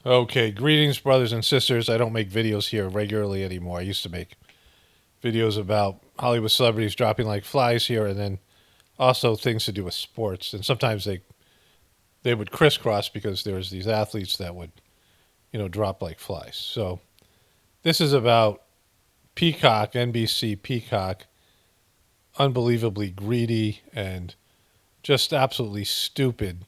Okay, greetings, brothers and sisters. I don't make videos here regularly anymore. I used to make videos about Hollywood celebrities dropping like flies here, and then also things to do with sports. And sometimes they would crisscross because there was these athletes that would drop like flies. So this is about Peacock, NBC Peacock, unbelievably greedy and just absolutely stupid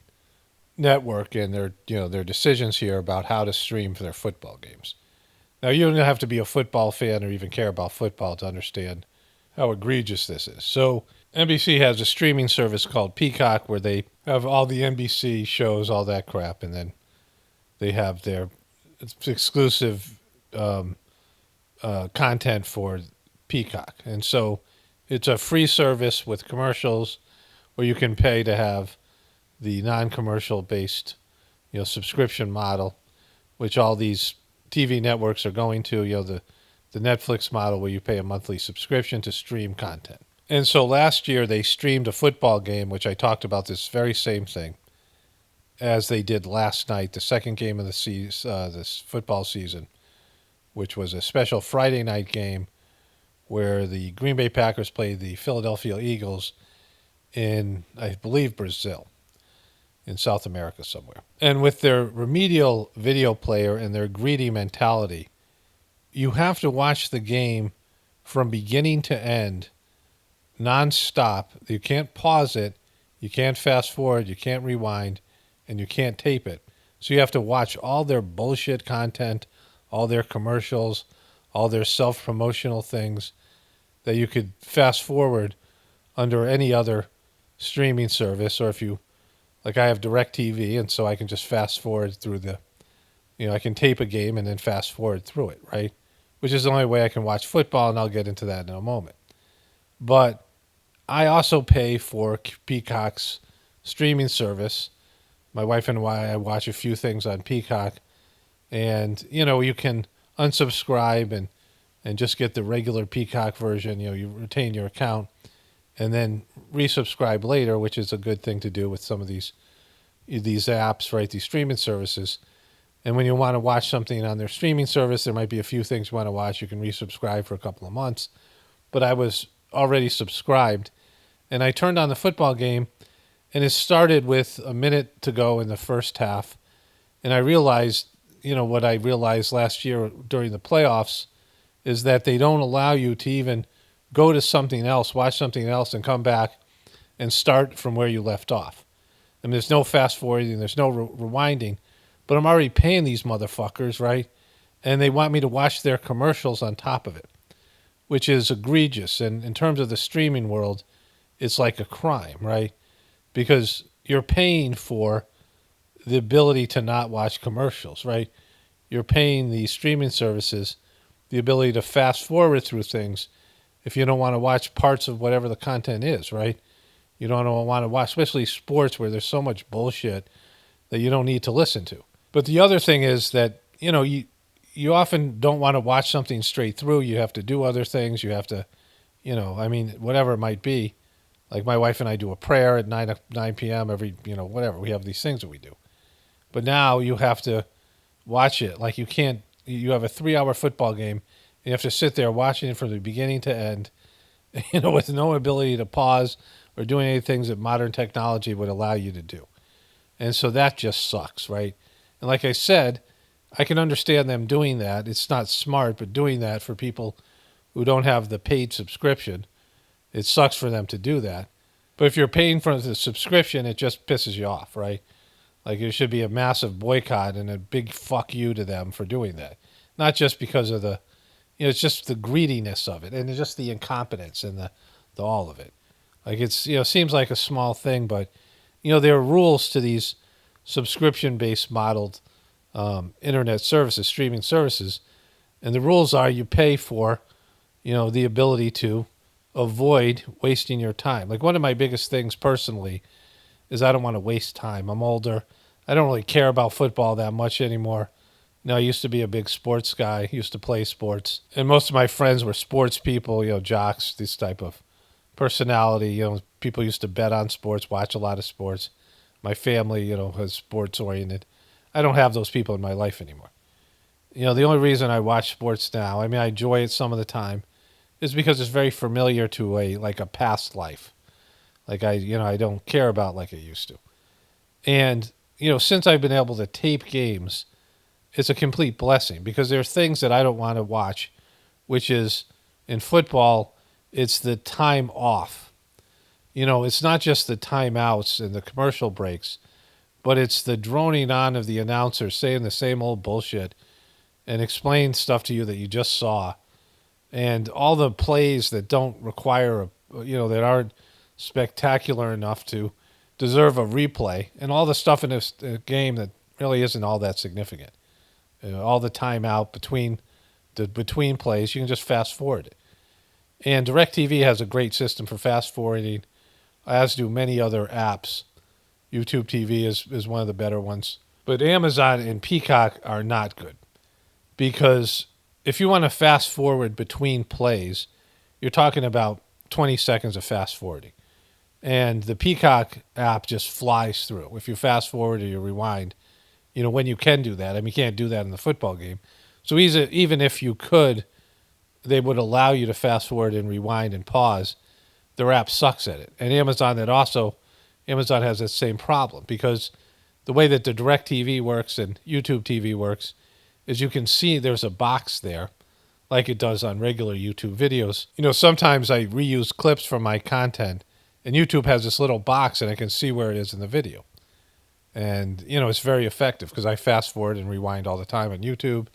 network and their decisions here about how to stream for their football games. Now, you don't have to be a football fan or even care about football to understand how egregious this is. So, NBC has a streaming service called Peacock where they have all the NBC shows, all that crap, and then they have their exclusive content for Peacock. And so, it's a free service with commercials where you can pay to have the non-commercial based, subscription model, which all these TV networks are going to, the Netflix model where you pay a monthly subscription to stream content. And so last year they streamed a football game, which I talked about this very same thing as they did last night, the second game of the this football season, which was a special Friday night game where the Green Bay Packers played the Philadelphia Eagles in, I believe, Brazil, in South America somewhere. And with their remedial video player and their greedy mentality, you have to watch the game from beginning to end, nonstop. You can't pause it, you can't fast forward, you can't rewind, and you can't tape it. So you have to watch all their bullshit content, all their commercials, all their self-promotional things that you could fast forward under any other streaming service, or if you like, I have DirecTV, and so I can just fast forward through I can tape a game and then fast forward through it, right? Which is the only way I can watch football, and I'll get into that in a moment. But I also pay for Peacock's streaming service. My wife and I watch a few things on Peacock, and, you can unsubscribe and just get the regular Peacock version. You retain your account and then resubscribe later, which is a good thing to do with some of these apps, right? These streaming services. And when you want to watch something on their streaming service, there might be a few things you want to watch. You can resubscribe for a couple of months. But I was already subscribed, and I turned on the football game, and it started with a minute to go in the first half. And I realized, what I realized last year during the playoffs is that they don't allow you to even go to something else, watch something else, and come back and start from where you left off. I mean, there's no fast forwarding, there's no rewinding, but I'm already paying these motherfuckers, right? And they want me to watch their commercials on top of it, which is egregious. And in terms of the streaming world, it's like a crime, right? Because you're paying for the ability to not watch commercials, right? You're paying the streaming services the ability to fast forward through things if you don't want to watch parts of whatever the content is, right? You don't want to watch, especially sports where there's so much bullshit that you don't need to listen to. But the other thing is that, you often don't want to watch something straight through. You have to do other things. You have to, whatever it might be. Like my wife and I do a prayer at 9 p.m. every, whatever. We have these things that we do. But now you have to watch it. Like you have a 3-hour football game. You have to sit there watching it from the beginning to end, with no ability to pause or doing any things that modern technology would allow you to do. And so that just sucks, right? And like I said, I can understand them doing that. It's not smart, but doing that for people who don't have the paid subscription, it sucks for them to do that. But if you're paying for the subscription, it just pisses you off, right? Like there should be a massive boycott and a big fuck you to them for doing that. Not just because of it's just the greediness of it and it's just the incompetence and the all of it. Like it's, seems like a small thing, but, there are rules to these subscription-based modeled internet services, streaming services. And the rules are you pay for, the ability to avoid wasting your time. Like one of my biggest things personally is I don't want to waste time. I'm older. I don't really care about football that much anymore. I used to be a big sports guy, used to play sports. And most of my friends were sports people, jocks, this type of personality. People used to bet on sports, watch a lot of sports. My family, was sports oriented. I don't have those people in my life anymore. The only reason I watch sports now, I mean, I enjoy it some of the time, is because it's very familiar to a past life. Like I don't care about like I used to. And since I've been able to tape games, it's a complete blessing because there are things that I don't want to watch, which is in football, it's the time off. It's not just the timeouts and the commercial breaks, but it's the droning on of the announcer saying the same old bullshit and explain stuff to you that you just saw, and all the plays that don't require that aren't spectacular enough to deserve a replay, and all the stuff in this game that really isn't all that significant. All the time out between plays, you can just fast forward it. And DirecTV has a great system for fast forwarding, as do many other apps. YouTube TV is one of the better ones. But Amazon and Peacock are not good. Because if you want to fast forward between plays, you're talking about 20 seconds of fast forwarding. And the Peacock app just flies through. If you fast forward or you rewind, when you can do that. I mean, you can't do that in the football game. So even if you could, they would allow you to fast forward and rewind and pause. Their app sucks at it. And Amazon has that same problem because the way that the DirecTV works and YouTube TV works is you can see there's a box there like it does on regular YouTube videos. Sometimes I reuse clips from my content and YouTube has this little box and I can see where it is in the video. And, it's very effective because I fast forward and rewind all the time on YouTube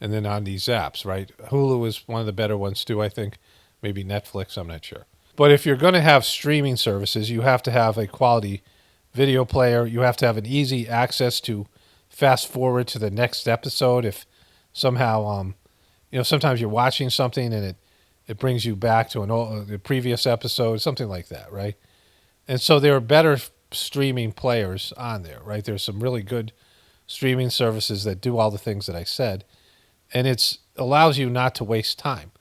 and then on these apps, right? Hulu is one of the better ones too, I think. Maybe Netflix, I'm not sure. But if you're going to have streaming services, you have to have a quality video player. You have to have an easy access to fast forward to the next episode. If somehow, sometimes you're watching something and it brings you back to the previous episode, something like that, right? And so there are better streaming players on there, right? There's some really good streaming services that do all the things that I said, and it allows you not to waste time.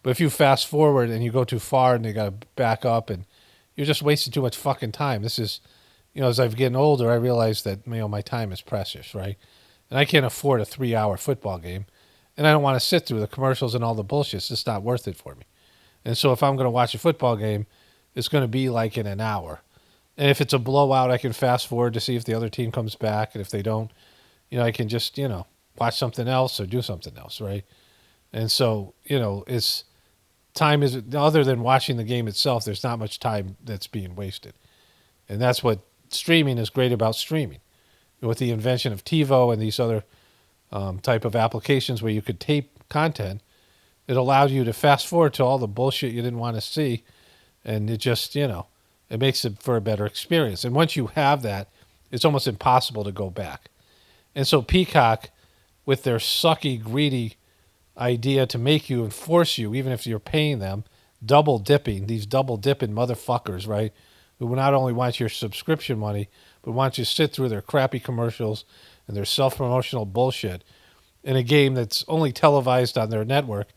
But if you fast forward and you go too far and you got to back up and you're just wasting too much fucking time. This is, as I've getting older, I realize that, my time is precious, right? And I can't afford a 3-hour football game, and I don't want to sit through the commercials and all the bullshit. It's just not worth it for me. And so if I'm going to watch a football game, it's going to be like in an hour. And if it's a blowout, I can fast forward to see if the other team comes back. And if they don't, I can just, watch something else or do something else, right? And so, it's time is, other than watching the game itself, there's not much time that's being wasted. And that's what streaming is great about streaming. With the invention of TiVo and these other type of applications where you could tape content, it allowed you to fast forward to all the bullshit you didn't want to see. And it just, it makes it for a better experience. And once you have that, it's almost impossible to go back. And so Peacock, with their sucky, greedy idea to make you and force you, even if you're paying them, these double dipping motherfuckers, right? Who not only want your subscription money, but want you to sit through their crappy commercials and their self-promotional bullshit in a game that's only televised on their network,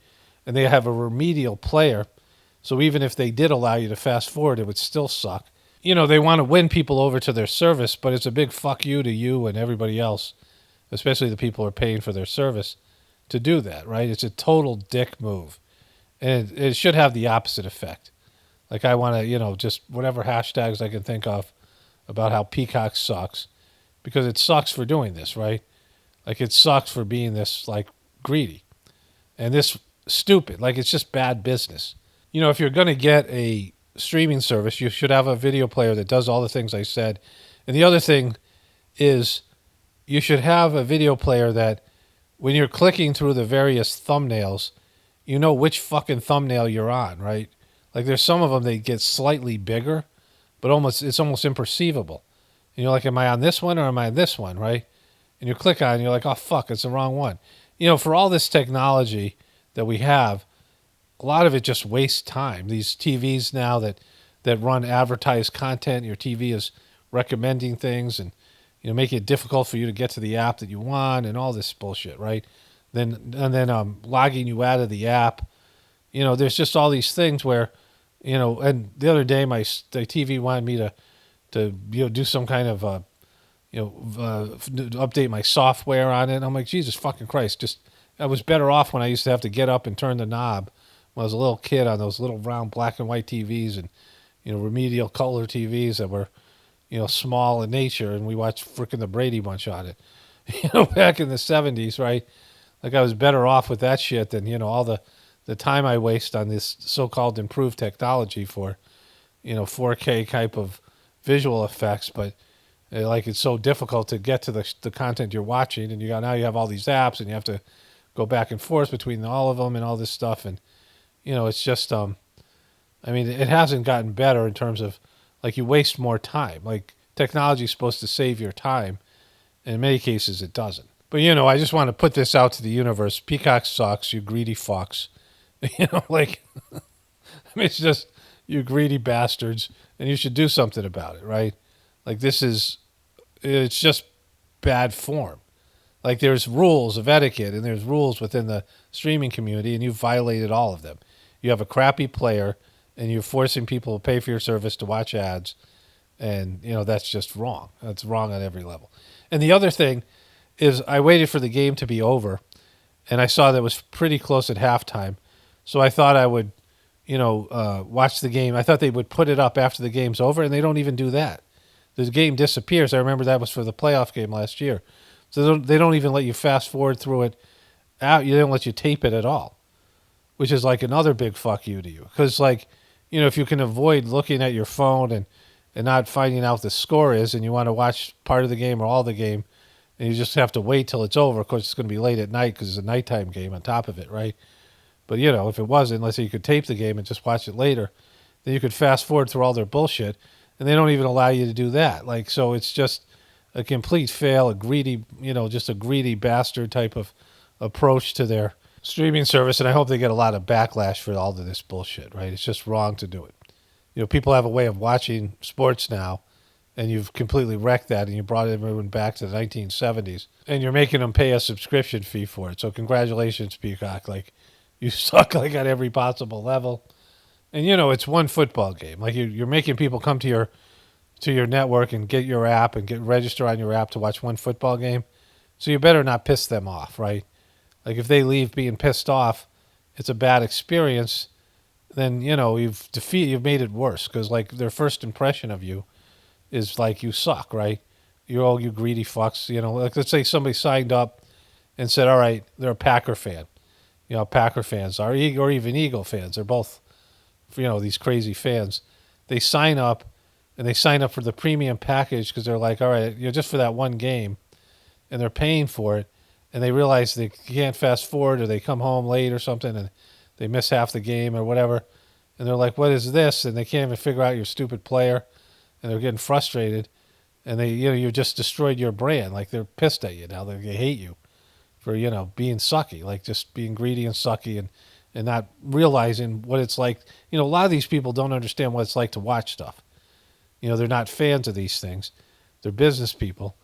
and they have a remedial player. So even if they did allow you to fast forward, it would still suck. They want to win people over to their service, but it's a big fuck you to you and everybody else, especially the people who are paying for their service, to do that, right? It's a total dick move. And it should have the opposite effect. Like I want to, just whatever hashtags I can think of about how Peacock sucks, because it sucks for doing this, right? Like it sucks for being this like greedy and this stupid. Like it's just bad business. If you're going to get a streaming service, you should have a video player that does all the things I said. And the other thing is you should have a video player that when you're clicking through the various thumbnails, you know which fucking thumbnail you're on, right? Like there's some of them that get slightly bigger, but it's almost imperceivable. And you're like, am I on this one or am I on this one, right? And you click on it and you're like, oh, fuck, it's the wrong one. For all this technology that we have, a lot of it just wastes time. These TVs now that run advertised content, your TV is recommending things and make it difficult for you to get to the app that you want and all this bullshit, right? Then logging you out of the app. There's just all these things where, and the other day the TV wanted me to do some kind of update my software on it. And I'm like, Jesus fucking Christ! Just I was better off when I used to have to get up and turn the knob when I was a little kid on those little round black and white TVs and remedial color TVs that were small in nature, and we watched frickin' the Brady Bunch on it. Back in the '70s, right? Like I was better off with that shit than all the time I waste on this so-called improved technology for 4K type of visual effects, but like it's so difficult to get to the content you're watching, and now you have all these apps, and you have to go back and forth between all of them and all this stuff, and it's just I mean, it hasn't gotten better in terms of like you waste more time. Like technology is supposed to save your time, and in many cases it doesn't. But I just want to put this out to the universe. Peacock sucks, you greedy fucks. Like I mean, it's just you greedy bastards, and you should do something about it, right? Like it's just bad form. Like there's rules of etiquette and there's rules within the streaming community, and you've violated all of them. You have a crappy player, and you're forcing people to pay for your service to watch ads, and that's just wrong. That's wrong on every level. And the other thing is, I waited for the game to be over, and I saw that it was pretty close at halftime, so I thought I would, watch the game. I thought they would put it up after the game's over, and they don't even do that. The game disappears. I remember that was for the playoff game last year. So they don't even let you fast forward through it out. They don't let you tape it at all, which is like another big fuck you to you. Because, like, if you can avoid looking at your phone and not finding out the score is, and you want to watch part of the game or all the game, and you just have to wait till it's over. Of course, it's going to be late at night because it's a nighttime game on top of it, right? But, if it wasn't, let's say you could tape the game and just watch it later, then you could fast forward through all their bullshit, and they don't even allow you to do that. Like, so it's just a complete fail, a greedy, just a greedy bastard type of approach to their streaming service, and I hope they get a lot of backlash for all of this bullshit, right? It's just wrong to do it. People have a way of watching sports now, and you've completely wrecked that, and you brought everyone back to the 1970s, and you're making them pay a subscription fee for it. So congratulations, Peacock. Like, you suck like at every possible level. And, it's one football game. Like, you're making people come to your network and get your app and get register on your app to watch one football game. So you better not piss them off, right? Like if they leave being pissed off, it's a bad experience. Then you've made it worse because like their first impression of you is like you suck, right? You're all you greedy fucks. Like let's say somebody signed up and said, all right, they're a Packer fan. Packer fans are, or even Eagle fans. They're both, these crazy fans. They sign up. And they sign up for the premium package because they're like, all right, just for that one game, and they're paying for it, and they realize they can't fast forward, or they come home late or something, and they miss half the game or whatever, and they're like, what is this? And they can't even figure out your stupid player, and they're getting frustrated, and they, you just destroyed your brand. Like they're pissed at you now. They hate you for being sucky, like just being greedy and sucky, and not realizing what it's like. A lot of these people don't understand what it's like to watch stuff. They're not fans of these things. They're business people.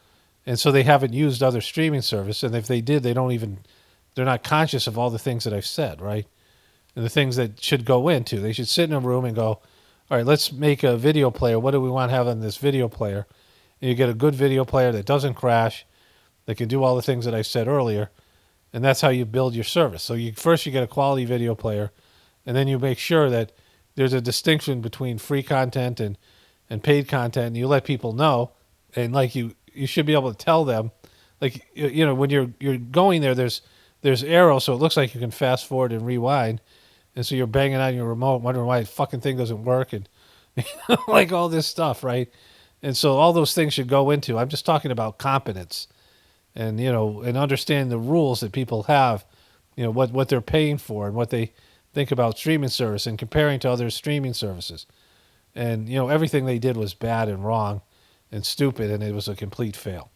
And so they haven't used other streaming service. And if they did, they're not conscious of all the things that I've said, right? And the things that should go into. They should sit in a room and go, all right, let's make a video player. What do we want to have on this video player? And you get a good video player that doesn't crash, that can do all the things that I said earlier. And that's how you build your service. So first you get a quality video player, and then you make sure that there's a distinction between free content and paid content, and you let people know, and like you should be able to tell them, like when you're going there's arrows, so it looks like you can fast forward and rewind, and so you're banging on your remote, wondering why the fucking thing doesn't work, and like all this stuff, right? And so all those things should go into. I'm just talking about competence, and and understand the rules that people have, what they're paying for and what they think about streaming service and comparing to other streaming services. And, everything they did was bad and wrong and stupid, and it was a complete fail.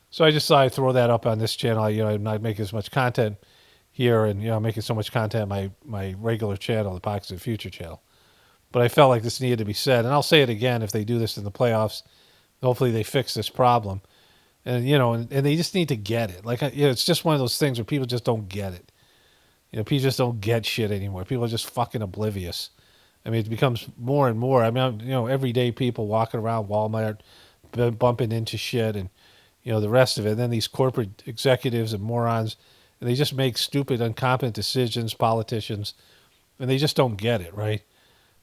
So I just thought I'd throw that up on this channel. I'm not making as much content here, and, I'm making so much content on my regular channel, the Pockets of the Future channel. But I felt like this needed to be said. And I'll say it again if they do this in the playoffs. Hopefully they fix this problem. And, and they just need to get it. Like, it's just one of those things where people just don't get it. People just don't get shit anymore. People are just fucking oblivious. I mean, it becomes more and more. I mean, everyday people walking around Walmart, bumping into shit and the rest of it. And then these corporate executives and morons, and they just make stupid, incompetent decisions. Politicians, and they just don't get it, right?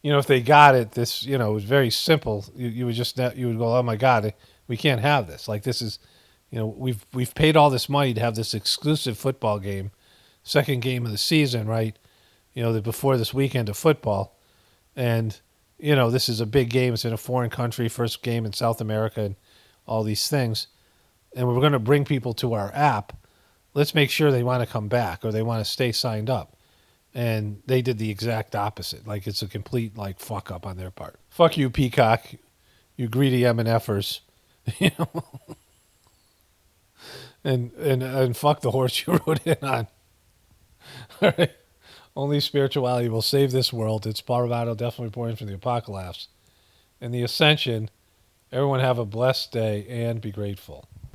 If they got it, this it was very simple. You would just you would go, oh my god, we can't have this. Like this is, we've paid all this money to have this exclusive football game, second game of the season, right? Before this weekend of football, and this is a big game. It's in a foreign country, first game in South America, and all these things. And we're going to bring people to our app. Let's make sure they want to come back or they want to stay signed up. And they did the exact opposite. Like it's a complete fuck up on their part. Fuck you, Peacock, you greedy M&Fers. And fuck the horse you rode in on. All right. Only spirituality will save this world. It's Parvado, definitely reporting from the Apocalypse. And the Ascension. Everyone have a blessed day and be grateful.